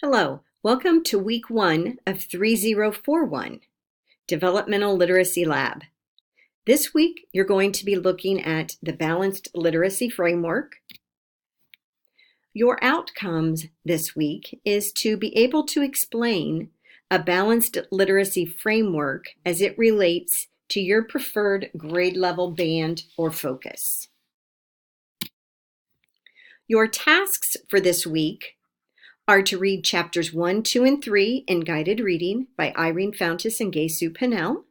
Hello, welcome to week 1 of 3041, Developmental Literacy Lab. This week, you're going to be looking at the Balanced Literacy Framework. Your outcomes this week is to be able to explain a balanced literacy framework as it relates to your preferred grade level band or focus. Your tasks for this week are to read chapters 1, 2, and 3 in guided reading by Irene Fountas and Gay-Sue Pinnell.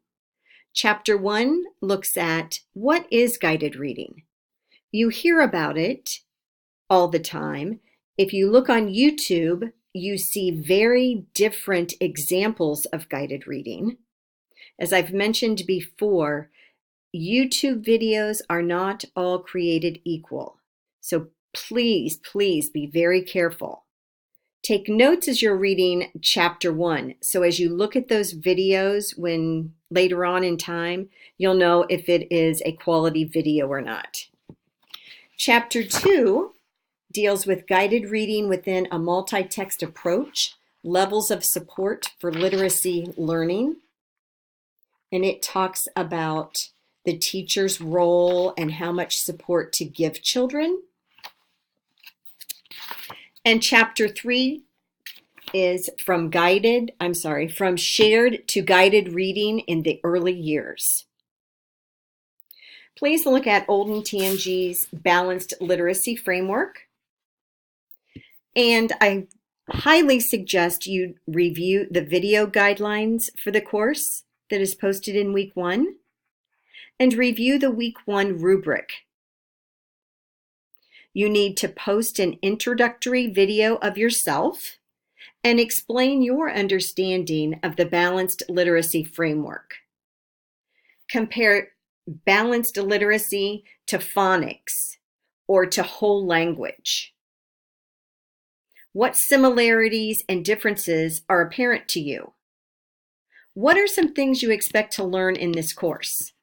Chapter 1 looks at what is guided reading. You hear about it all the time. If you look on YouTube, you see very different examples of guided reading. As I've mentioned before, YouTube videos are not all created equal. So please be very careful. Take notes as you're reading chapter 1. So as you look at those videos when later on in time, you'll know if it is a quality video or not. Chapter 2 deals with guided reading within a multi-text approach, levels of support for literacy learning. And it talks about the teacher's role and how much support to give children. And chapter 3 is from shared to guided reading in the early years. Please look at Olden TNG's Balanced Literacy Framework. And I highly suggest you review the video guidelines for the course that is posted in week 1 and review the week 1 rubric. You need to post an introductory video of yourself and explain your understanding of the Balanced Literacy Framework. Compare balanced literacy to phonics or to whole language. What similarities and differences are apparent to you? What are some things you expect to learn in this course?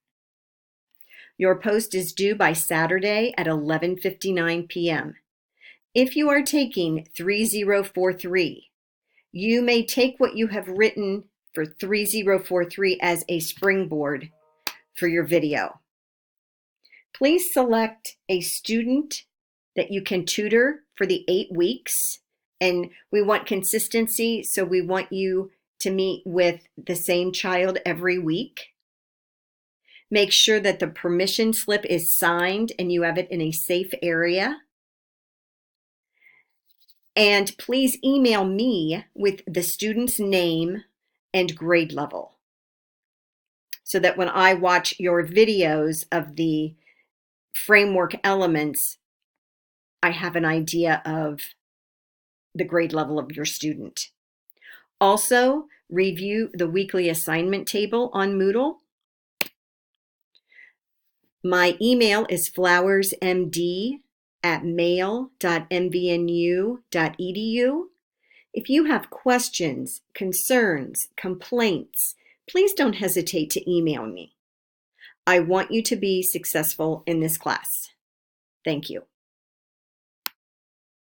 Your post is due by Saturday at 11:59 p.m. If you are taking 3043, you may take what you have written for 3043 as a springboard for your video. Please select a student that you can tutor for the 8 weeks. And we want consistency, so we want you to meet with the same child every week. Make sure that the permission slip is signed and you have it in a safe area. And please email me with the student's name and grade level so that when I watch your videos of the framework elements, I have an idea of the grade level of your student. Also, review the weekly assignment table on Moodle. My email is flowersmd@mail.mvnu.edu. If you have questions, concerns, complaints, please don't hesitate to email me. I want you to be successful in this class. Thank you.